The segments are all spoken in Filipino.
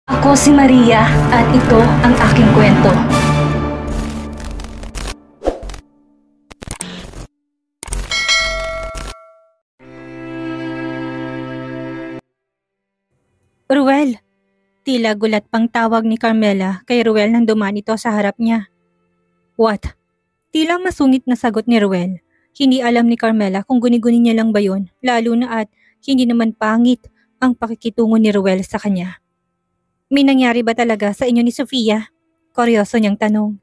Ako si Maria at ito ang aking kwento. Ruel! Tila gulat pang tawag ni Carmela kay Ruel nang dumaan ito sa harap niya. What? Tila masungit na sagot ni Ruel. Hindi alam ni Carmela kung guni-guni niya lang ba yun, lalo na at hindi naman pangit ang pakikitungo ni Ruel sa kanya. May nangyari ba talaga sa inyo ni Sofia? Kuryoso niyang tanong.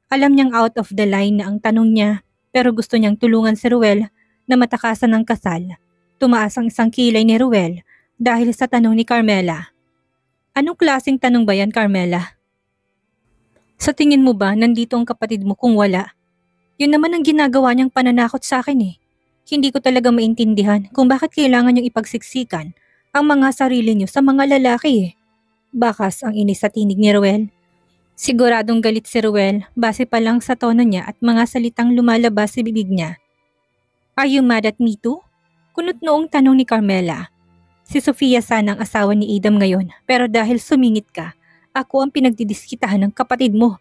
Alam niyang out of the line na ang tanong niya, pero gusto niyang tulungan si Ruel na matakasan ng kasal. Tumaas ang isang kilay ni Ruel dahil sa tanong ni Carmela. Anong klaseng tanong ba yan, Carmela? Sa tingin mo ba nandito ang kapatid mo kung wala? Yun naman ang ginagawa niyang pananakot sa akin eh. Hindi ko talaga maintindihan kung bakit kailangan niyong ipagsiksikan ang mga sarili niyo sa mga lalaki eh. Bakas ang inis sa tinig ni Ruel. Siguradong galit si Ruel base pa lang sa tono niya at mga salitang lumalabas sa bibig niya. Are you mad at me too? Kunot noong tanong ni Carmela. Si Sofia sana ang asawa ni Adam ngayon pero dahil sumingit ka, ako ang pinagdidiskitahan ng kapatid mo.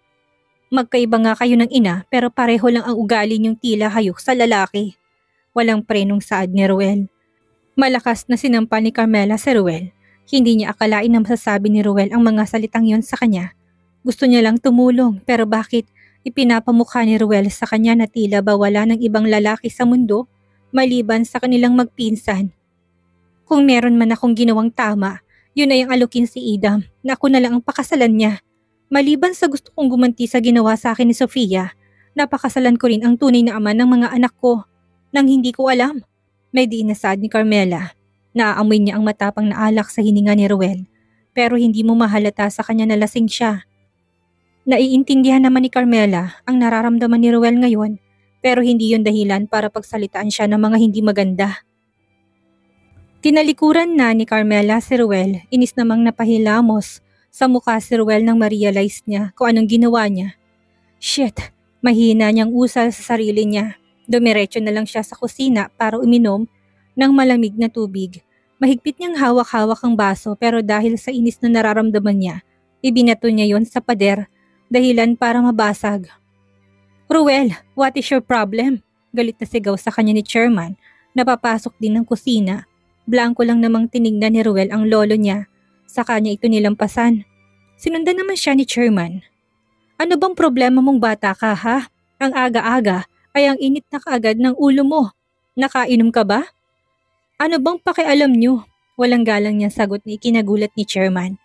Magkaiba nga kayo ng ina pero pareho lang ang ugali niyong tila hayok sa lalaki. Walang prenong saad ni Ruel. Malakas na sinampa ni Carmela si Ruel. Hindi niya akalain na masasabi ni Ruel ang mga salitang yon sa kanya. Gusto niya lang tumulong pero bakit ipinapamukha ni Ruel sa kanya na tila ba wala ng ibang lalaki sa mundo maliban sa kanilang magpinsan. Kung meron man akong ginawang tama, yun ay ang alukin si Adam na ako na lang ang pakasalan niya. Maliban sa gusto kong gumanti sa ginawa sa akin ni Sofia, napakasalan ko rin ang tunay na ama ng mga anak ko nang hindi ko alam. May diinasad ni Carmela. Naaamoy niya ang matapang na alak sa hininga ni Ruel pero hindi mo mahalata sa kanya na lasing siya. Naiintindihan naman ni Carmela ang nararamdaman ni Ruel ngayon pero hindi yon dahilan para pagsalitaan siya ng mga hindi maganda. Tinalikuran na ni Carmela si Ruel, inis namang napahilamos sa mukha si Ruel nang ma-realize niya kung anong ginawa niya. Shit, mahina niyang usal sa sarili niya. Dumiretso na lang siya sa kusina para uminom ng malamig na tubig. Mahigpit niyang hawak-hawak ang baso pero dahil sa inis na nararamdaman niya, ibinato niya yon sa pader, dahilan para mabasag. Ruel, what is your problem? Galit na sigaw sa kanya ni Chairman, napapasok din ng kusina. Blanco lang namang tinignan ni Ruel ang lolo niya, sa kanya ito nilampasan. Sinundan naman siya ni Chairman. Ano bang problema mong bata ka ha? Ang aga-aga ay ang init na kaagad ng ulo mo. Nakainom ka ba? Ano bang pakialam niyo? Walang galang niyang sagot na ikinagulat ni Chairman.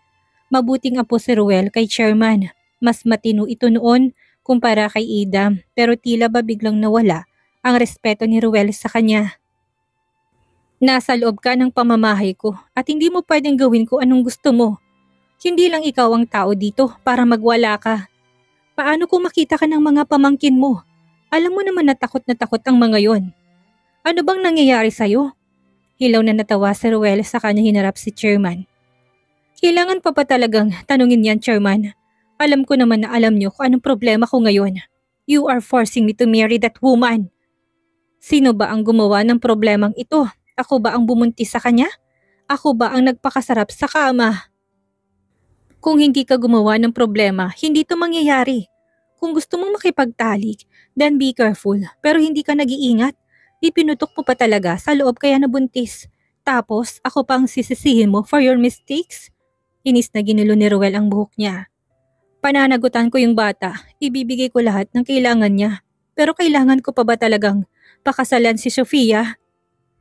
Mabuting apo si Ruel kay Chairman. Mas matino ito noon kumpara kay Adam pero tila ba biglang nawala ang respeto ni Ruel sa kanya. Nasa loob ka ng pamamahay ko at hindi mo pwedeng gawin ko anong gusto mo. Hindi lang ikaw ang tao dito para magwala ka. Paano kung makita ka ng mga pamangkin mo? Alam mo naman na takot ang mga yon. Ano bang nangyayari sa'yo? Hilaw na natawa si Ruel sa kanya hinarap si Chairman. Kailangan pa ba talagang tanungin yan, Chairman? Alam ko naman na alam niyo kung anong problema ko ngayon. You are forcing me to marry that woman. Sino ba ang gumawa ng problemang ito? Ako ba ang bumuntis sa kanya? Ako ba ang nagpakasarap sa kama? Kung hindi ka gumawa ng problema, hindi ito mangyayari. Kung gusto mong makipagtalik, then be careful. Pero hindi ka nag-iingat. Ipinutok mo pa talaga sa loob kaya nabuntis. Tapos ako pa ang sisisihin mo for your mistakes? Inis na ginulo ni Ruel ang buhok niya. Pananagutan ko yung bata, ibibigay ko lahat ng kailangan niya. Pero kailangan ko pa ba talagang pakasalan si Sofia?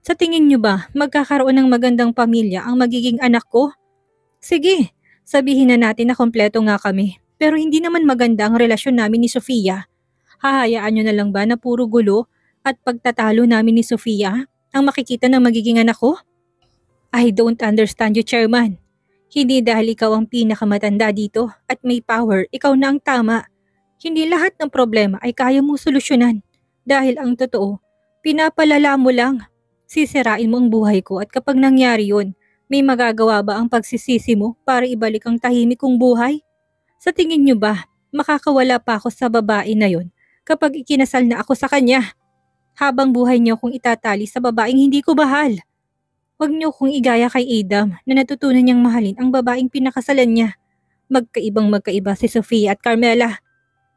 Sa tingin niyo ba magkakaroon ng magandang pamilya ang magiging anak ko? Sige, sabihin na natin na kompleto nga kami. Pero hindi naman maganda ang relasyon namin ni Sofia. Hahayaan niyo na lang ba na puro gulo at pagtatalo namin ni Sofia ang makikita ng magiging anak ko? I don't understand you, Chairman. Hindi dahil ikaw ang pinakamatanda dito at may power, ikaw na ang tama. Hindi lahat ng problema ay kaya mong solusyonan. Dahil ang totoo, pinapalala mo lang. Sisirain mo ang buhay ko at kapag nangyari yun, may magagawa ba ang pagsisisi mo para ibalik ang tahimik kong buhay? Sa tingin niyo ba, makakawala pa ako sa babae na yon kapag ikinasal na ako sa kanya? Habang buhay niyo kung itatali sa babaeng hindi ko bahal. Huwag niyo kong igaya kay Adam na natutunan niyang mahalin ang babaeng pinakasalan niya. Magkaibang-magkaiba si Sofia at Carmela.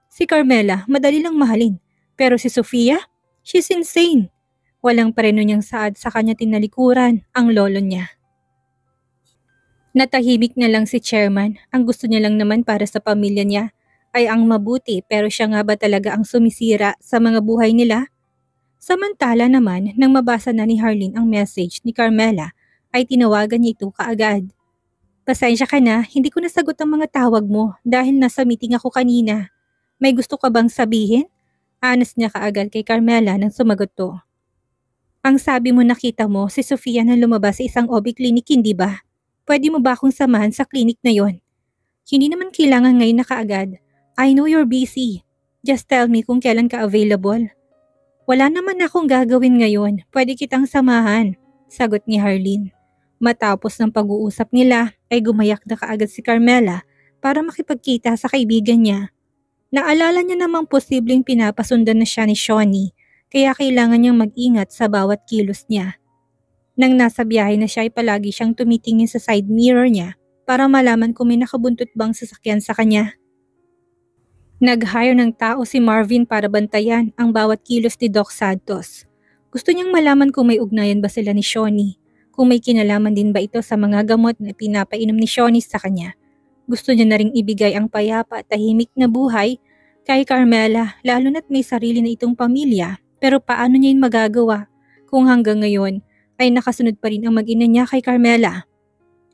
Si Carmela, madali lang mahalin. Pero si Sofia, she's insane. Walang pareno niyang saad sa kanya tinalikuran ang lolo niya. Natahimik na lang si chairman. Ang gusto niya lang naman para sa pamilya niya ay ang mabuti, pero siya nga ba talaga ang sumisira sa mga buhay nila? Samantala naman, nang mabasa na ni Harleen ang message ni Carmela, ay tinawagan niya ito kaagad. Pasensya ka na, hindi ko nasagot ang mga tawag mo dahil nasa meeting ako kanina. May gusto ka bang sabihin? Anas niya kaagad kay Carmela nang sumagot to. Ang sabi mo nakita mo si Sofia na lumabas sa isang OB clinic, hindi ba? Pwede mo ba akong samahan sa clinic na yon? Hindi naman kailangan ngayon na kaagad. I know you're busy. Just tell me kung kailan ka available. Wala naman akong gagawin ngayon. Pwede kitang samahan, sagot ni Harleen. Matapos ng pag-uusap nila ay gumayak na kaagad si Carmela para makipagkita sa kaibigan niya. Naalala niya namang posibleng pinapasundan na siya ni Shawnee, kaya kailangan niyang mag-ingat sa bawat kilos niya. Nang nasa biyahe na siya ay palagi siyang tumitingin sa side mirror niya para malaman kung may nakabuntot bang sasakyan sa kanya. Nag-hire ng tao si Marvin para bantayan ang bawat kilos ni Doc Santos. Gusto niyang malaman kung may ugnayan ba sila ni Shawnee, kung may kinalaman din ba ito sa mga gamot na pinapainom ni Shawnee sa kanya. Gusto niya na ring ibigay ang payapa at tahimik na buhay kay Carmela, lalo na't may sarili na itong pamilya. Pero paano niya yun magagawa kung hanggang ngayon ay nakasunod pa rin ang mag-ina niya kay Carmela?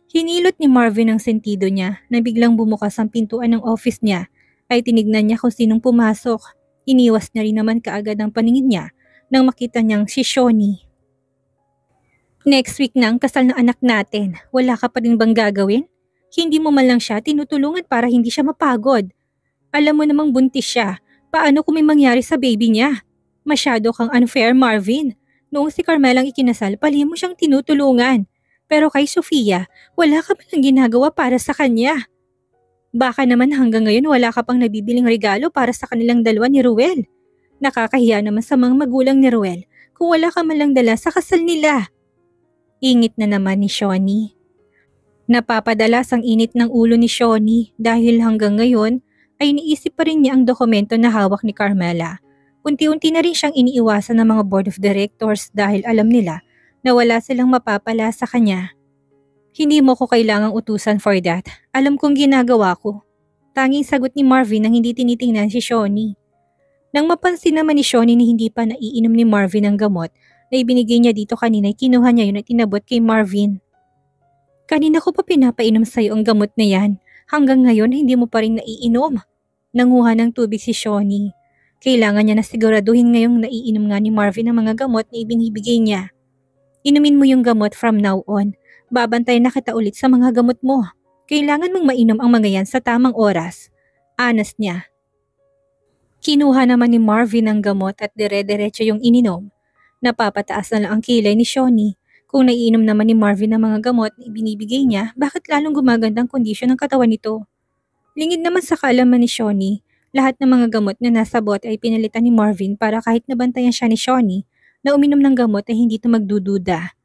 Hinilot ni Marvin ang sentido niya na biglang bumukas ang pintuan ng office niya ay tinignan niya kung sinong pumasok. Iniwas na rin naman kaagad ang paningin niya nang makita niyang si Shawnee. Next week na ang kasal ng anak natin. Wala ka pa rin bang gagawin? Hindi mo man lang siya tinutulungan para hindi siya mapagod. Alam mo namang buntis siya. Paano kung may mangyari sa baby niya? Masyado kang unfair, Marvin. Noong si Carmela ang ikinasal, palihim mo siyang tinutulungan. Pero kay Sofia, wala ka man lang ginagawa para sa kanya. Baka naman hanggang ngayon wala ka pang nabibiling regalo para sa kanilang dalawa ni Ruel. Nakakahiya naman sa mga magulang ni Ruel kung wala ka man lang dala sa kasal nila. Ingit na naman ni Shawnee. Napapadalas ang init ng ulo ni Shawnee dahil hanggang ngayon ay iniisip pa rin niya ang dokumento na hawak ni Carmela. Unti-unti na rin siyang iniiwasan ng mga board of directors dahil alam nila na wala silang mapapala sa kanya. Hindi mo ko kailangang utusan for that. Alam kong ginagawa ko. Tanging sagot ni Marvin nang hindi tinitingnan si Shawnee. Nang mapansin naman ni Shawnee na hindi pa naiinom ni Marvin ang gamot na ibinigay niya dito kanina, kinuha niya yun at inabot kay Marvin. Kanina ko pa pinapainom sa'yo ang gamot na yan. Hanggang ngayon hindi mo pa rin naiinom. Nanguha ng tubig si Shawnee. Kailangan niya na siguraduhin ngayong naiinom nga ni Marvin ang mga gamot na ibinibigay niya. Inumin mo yung gamot from now on. Babantayan na kita ulit sa mga gamot mo. Kailangan mong mainom ang mga yan sa tamang oras. Anas niya. Kinuha naman ni Marvin ang gamot at dire-diretso yung ininom. Napapataas na lang ang kilay ni Shawnee. Kung naiinom naman ni Marvin ang mga gamot na ibinibigay niya, bakit lalong gumaganda ang kondisyon ng katawan nito? Lingid naman sa kaalaman ni Shawnee, lahat ng mga gamot na nasa bote ay pinalitan ni Marvin para kahit nabantayan siya ni Shawnee na uminom ng gamot ay hindi ito magdududa.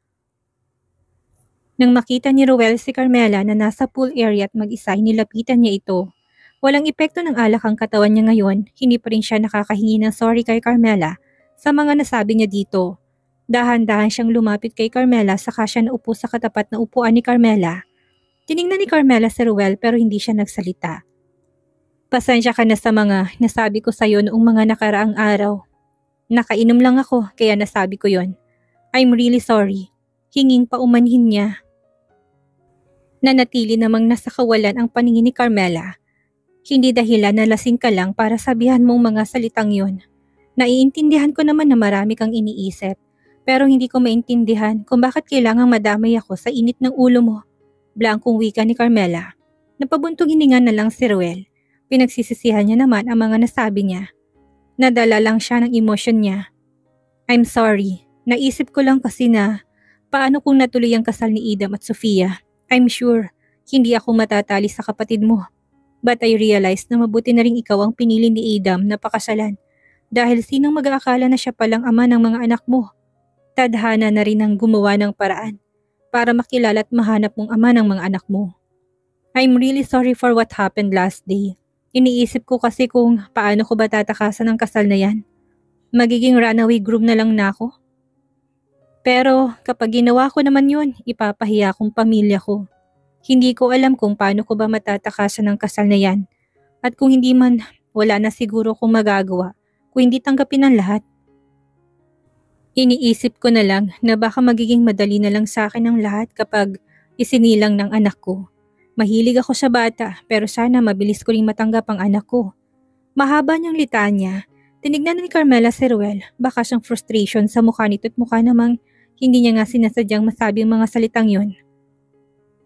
Nang makita ni Ruel si Carmela na nasa pool area at mag-isa, nilapitan niya ito. Walang epekto ng alak ang katawan niya ngayon, hindi pa rin siya nakakahingi ng sorry kay Carmela sa mga nasabi niya dito. Dahan-dahan siyang lumapit kay Carmela saka siya naupo sa katapat na upuan ni Carmela. Tiningnan ni Carmela si Ruel pero hindi siya nagsalita. Pasensya ka na sa mga nasabi ko sa'yo noong mga nakaraang araw. Nakainom lang ako kaya nasabi ko yon. I'm really sorry. Hinging paumanhin niya. Nanatili namang nasa kawalan ang paningin ni Carmela. Hindi dahilan na lasing ka lang para sabihan mong mga salitang yon. Naiintindihan ko naman na marami kang iniisip, pero hindi ko maintindihan kung bakit kailangang madamay ako sa init ng ulo mo. Blankong wika ni Carmela. Napabuntong hininga na lang si Ruel. Pinagsisisihan niya naman ang mga nasabi niya. Nadala lang siya ng emosyon niya. I'm sorry. Naisip ko lang kasi na paano kung natuloy ang kasal ni Idam at Sofia. I'm sure hindi ako matatali sa kapatid mo. But I realized na mabuti na rin ikaw ang pinili ni Idam na pakasalan. Dahil sinong mag-aakala na siya palang ama ng mga anak mo? Tadhana na rin ang gumawa ng paraan para makilala at mahanap mong ama ng mga anak mo. I'm really sorry for what happened last day. Iniisip ko kasi kung paano ko ba tatakasan ang kasal na yan. Magiging runaway groom na lang na ako. Pero kapag ginawa ko naman yun, ipapahiya kong pamilya ko. Hindi ko alam kung paano ko ba matatakasan ang kasal na yan. At kung hindi man, wala na siguro kung magagawa kung hindi tanggapin ang lahat. Iniisip ko na lang na baka magiging madali na lang sa akin ang lahat kapag isinilang ng anak ko. Mahilig ako sa bata pero sana mabilis ko ring matanggap ang anak ko. Mahaba niyang litanya. Tinignan ni Carmela si Ruel, baka siyang frustration sa mukha nito at mukha namang hindi niya nga sinasadyang masabi ang mga salitang yun.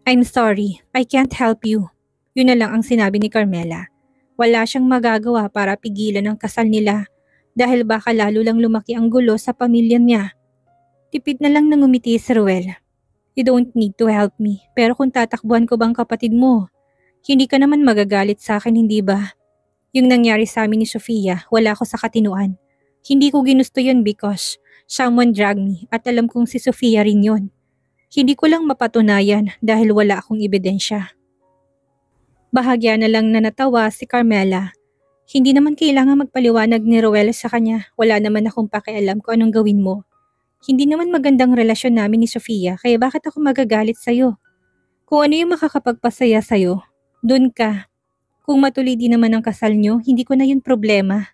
I'm sorry, I can't help you. Yun na lang ang sinabi ni Carmela. Wala siyang magagawa para pigilan ang kasal nila dahil baka lalo lang lumaki ang gulo sa pamilya niya. Tipid na lang nangumiti si Ruel. You don't need to help me, pero kung tatakbuhan ko bang kapatid mo, hindi ka naman magagalit sa akin, hindi ba? Yung nangyari sa amin ni Sofia, wala ko sa katinuan. Hindi ko ginusto yun because someone dragged me at alam kong si Sofia rin yun. Hindi ko lang mapatunayan dahil wala akong ebidensya. Bahagya na lang na natawa si Carmela. Hindi naman kailangan magpaliwanag ni Ruel sa kanya. Wala naman akong pakialam kung anong gawin mo. Hindi naman magandang relasyon namin ni Sofia kaya bakit ako magagalit sa'yo? Kung ano yung makakapagpasaya sa'yo, dun ka. Kung matuloy din naman ang kasal nyo, hindi ko na yun problema.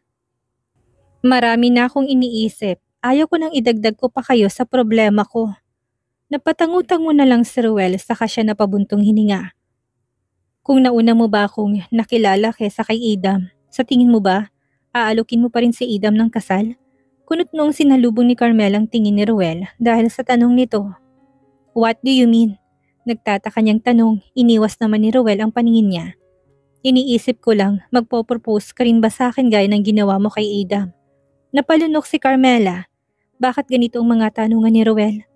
Marami na akong iniisip. Ayaw ko nang idagdag ko pa kayo sa problema ko. Napatangutango na lang si Ruel saka siya napabuntong hininga. Kung nauna mo ba akong nakilala kesa kay Idam, sa tingin mo ba, aalukin mo pa rin si Idam ng kasal? Kunot noong sinalubong ni Carmela ang tingin ni Ruel dahil sa tanong nito. What do you mean? Nagtataka niyang tanong, iniwas naman ni Ruel ang paningin niya. Iniisip ko lang, magpo-propose ka rin ba sa akin gaya ng ginawa mo kay Idam? Napalunok si Carmela. Bakit ganito ang mga tanungan ni Ruel?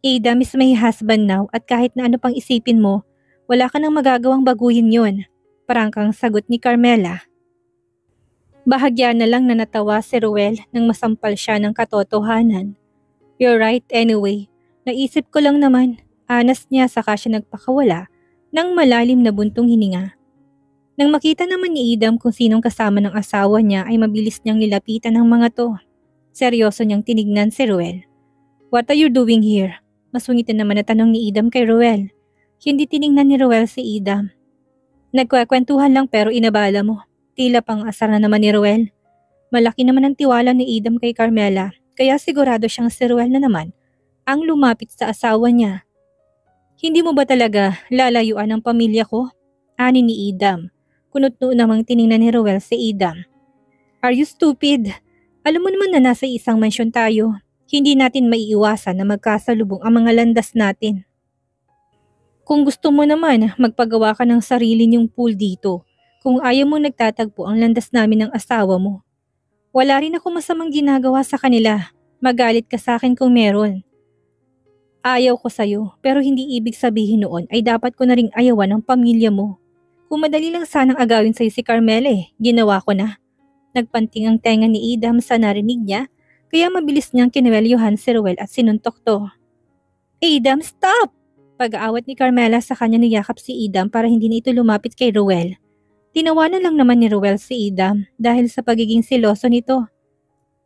Idam is my husband now at kahit na ano pang isipin mo, wala ka nang magagawang baguhin yon. Parangkang sagot ni Carmela. Bahagya na lang na natawa si Ruel nang masampal siya ng katotohanan. You're right anyway. Naisip ko lang naman, anas niya saka siya nagpakawala ng malalim na buntong hininga. Nang makita naman ni Idam kung sinong kasama ng asawa niya ay mabilis niyang nilapitan ang mga to. Seryoso niyang tinignan si Ruel. What are you doing here? Masungitan naman na tanong ni Idam kay Ruel. Hindi tinignan ni Ruel si Idam. Nagkwekwentuhan lang pero inabala mo. Tila pang asar na naman ni Ruel. Malaki naman ang tiwala ni Idam kay Carmela, kaya sigurado siyang si Ruel na naman ang lumapit sa asawa niya. Hindi mo ba talaga lalayuan ang pamilya ko? Ani ni Idam. Kunot-noo namang tiningnan ni Ruel si Idam. Are you stupid? Alam mo naman na nasa isang mansyon tayo. Hindi natin maiiwasan na magkasalubong ang mga landas natin. Kung gusto mo naman, magpagawa ka ng sarili niyong pool dito. Kung ayaw mo nagtatagpo ang landas namin ng asawa mo. Wala rin ako masamang ginagawa sa kanila. Magalit ka sa akin kung meron. Ayaw ko sa'yo, pero hindi ibig sabihin noon ay dapat ko na ring ayawan ng pamilya mo. Kung madali lang sanang agawin sa'yo si Carmela ginawa ko na. Nagpanting ang tenga ni Idam sa narinig niya, kaya mabilis niyang kinuwelyuhan si Ruel at sinuntok to. Idam, stop! Pag-aawat ni Carmela sa kanya niyakap si Idam para hindi na ito lumapit kay Ruel. Tinawanan lang naman ni Ruel si Idam dahil sa pagiging seloso nito.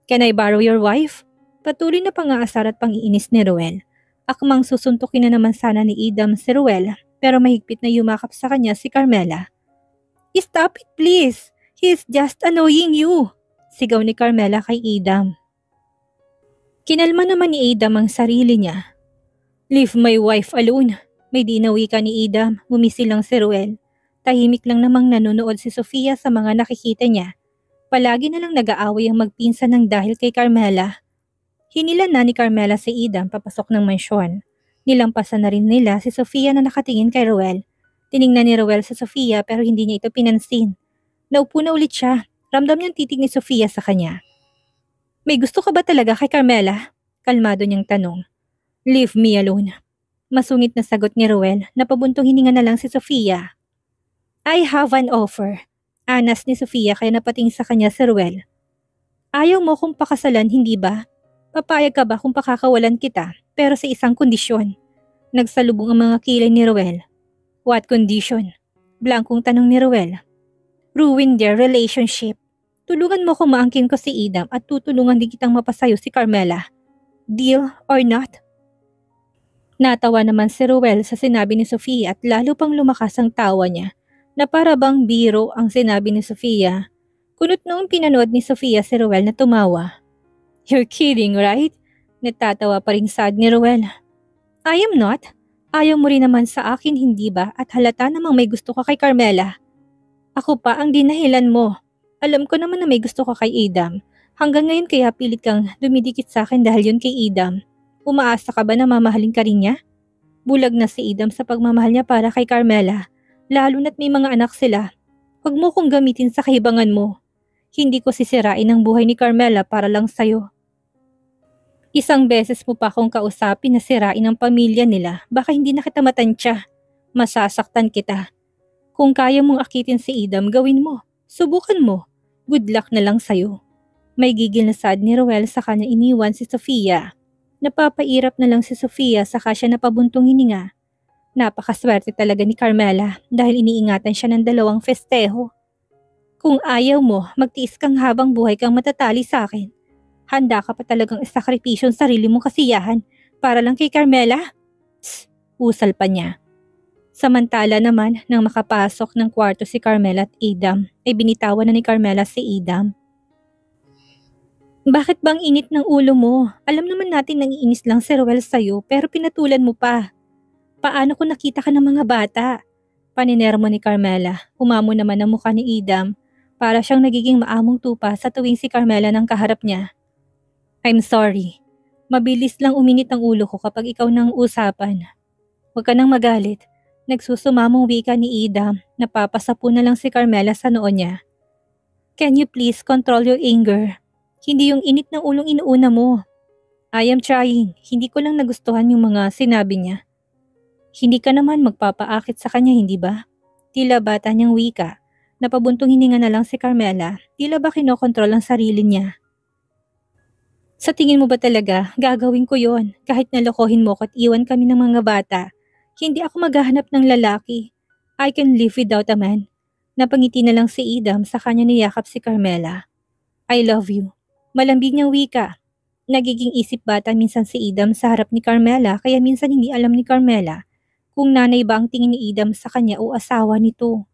Can I borrow your wife? Patuloy na pang-aasar at pang-iinis ni Ruel. Akmang susuntukin na naman sana ni Idam si Ruel pero mahigpit na yumakap sa kanya si Carmela. Stop it please! He is just annoying you! Sigaw ni Carmela kay Idam. Kinalma naman ni Idam ang sarili niya. Leave my wife alone. May dinawi ka ni Idam, mumisil lang si Ruel. Tahimik lang namang nanonood si Sofia sa mga nakikita niya. Palagi na lang nag-aaway ang magpinsan ng dahil kay Carmela. Hinilan na ni Carmela si Idam papasok ng mansyon. Nilampasan na rin nila si Sofia na nakatingin kay Ruel. Tiningnan ni Ruel sa Sofia pero hindi niya ito pinansin. Naupo na ulit siya. Ramdam niyang titig ni Sofia sa kanya. May gusto ka ba talaga kay Carmela? Kalmado niyang tanong. Leave me alone. Masungit na sagot ni Ruel na pabuntong hininga na lang si Sofia. I have an offer. Anas ni Sofia kaya napating sa kanya si Ruel. Ayaw mo kung pakasalan, hindi ba? Papayag ka ba kung pakakawalan kita pero sa isang kondisyon? Nagsalubong ang mga kilay ni Ruel. What condition? Blankong tanong ni Ruel. Ruin their relationship. Tulungan mo kung maangkin ko si Idam at tutulungan din kitang mapasayo si Carmela. Deal or not? Natawa naman si Ruel sa sinabi ni Sofia at lalo pang lumakas ang tawa niya na para bang biro ang sinabi ni Sofia. Kunot noong pinanood ni Sofia si Ruel na tumawa. You're kidding, right? Natatawa pa ring sad ni Ruel. I am not. Ayaw mo rin naman sa akin, hindi ba? At halata namang may gusto ka kay Carmela. Ako pa ang dinahilan mo. Alam ko naman na may gusto ka kay Idam. Hanggang ngayon kaya pilit kang dumidikit sa akin dahil yun kay Idam. Umaasa ka ba na mamahalin ka rin niya? Bulag na si Idam sa pagmamahal niya para kay Carmela. Lalo na't may mga anak sila. Huwag mo kong gamitin sa kahibangan mo. Hindi ko sisirain ang buhay ni Carmela para lang sa'yo. Isang beses mo pa akong kausapin na sirain ang pamilya nila, baka hindi na kita matansya. Masasaktan kita. Kung kaya mong akitin si Idam, gawin mo. Subukan mo. Good luck na lang sa'yo. May gigil na sad ni Ruel sa kanya iniwan si Sofia. Napapairap na lang si Sofia saka siya napabuntong hininga. Napakaswerte talaga ni Carmela dahil iniingatan siya ng 2 festeho. Kung ayaw mo, magtiis kang habang buhay kang matatali sa akin. Handa ka pa talagang isakripisyon sarili mong kasiyahan para lang kay Carmela? Tss, usal pa niya. Samantala naman, nang makapasok ng kwarto si Carmela at Idam, ay binitawan na ni Carmela si Idam. Bakit bang init ng ulo mo? Alam naman natin nangiinis lang si Ruel sa'yo pero pinatulan mo pa. Paano kung nakita ka ng mga bata? Paninermo ni Carmela. Umamo naman ang mukha ni Idam para siyang nagiging maamong tupa sa tuwing si Carmela nang kaharap niya. I'm sorry. Mabilis lang uminit ang ulo ko kapag ikaw nang usapan. Huwag ka nang magalit. Nagsusumamong wika ni Idam. Napapasapo na lang si Carmela sa noo niya. Can you please control your anger? Hindi yung init ng ulong inuuna mo. I am trying. Hindi ko lang nagustuhan yung mga sinabi niya. Hindi ka naman magpapaakit sa kanya, hindi ba? Tila bata niyang wika. Napabuntong hininga na lang si Carmela. Tila ba kinokontrol ang sarili niya? Sa tingin mo ba talaga, gagawin ko yon kahit nalokohin mo ko at iwan kami ng mga bata? Hindi ako maghahanap ng lalaki. I can live without a man. Napangiti na lang si Idam sa kanya niyakap si Carmela. I love you. Malambing niyang wika. Nagiging isip bata minsan si Idam sa harap ni Carmela kaya minsan hindi alam ni Carmela kung nanay ba ang tingin ni Idam sa kanya o asawa nito.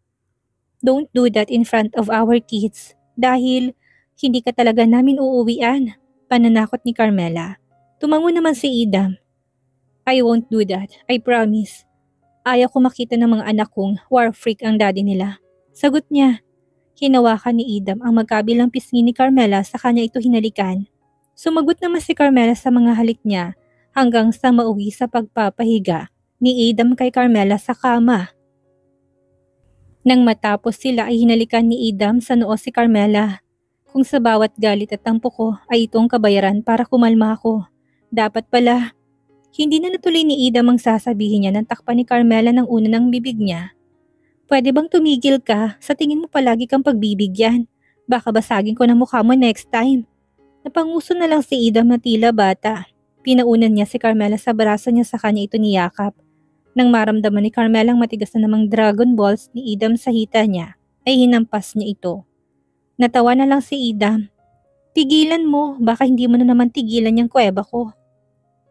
Don't do that in front of our kids dahil hindi ka talaga namin uuwian. Pananakot ni Carmela. Tumango naman si Idam. I won't do that, I promise. Ayaw ko makita ng mga anak kong war freak ang daddy nila. Sagot niya. Hinawakan ni Idam ang magkabilang pisngi ni Carmela sa kanya ito hinalikan. Sumagot naman si Carmela sa mga halik niya hanggang sa mauwi sa pagpapahiga ni Idam kay Carmela sa kama. Nang matapos sila ay hinalikan ni Idam sa noo si Carmela. Kung sa bawat galit at tampo ko ay itong kabayaran para kumalma ako. Dapat pala. Hindi na natuloy ni Idam ang sasabihin niya nang takpan ni Carmela ng una ng bibig niya. Pwede bang tumigil ka? Sa tingin mo palagi kang pagbibigyan. Baka basagin ko na mukha mo next time. Napanguso na lang si Idam na tila bata. Pinaunan niya si Carmela sa braso niya sa kanya ito niyakap. Nang maramdaman ni Carmela ang matigas na namang Dragon Balls ni Idam sa hita niya, ay hinampas niya ito. Natawa na lang si Idam. Tigilan mo, baka hindi mo na naman tigilan yung kuweba ko.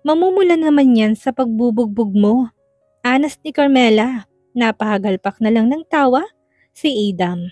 Mamumulan naman yan sa pagbubugbog mo. Anas ni Carmela, napahagalpak na lang ng tawa si Idam.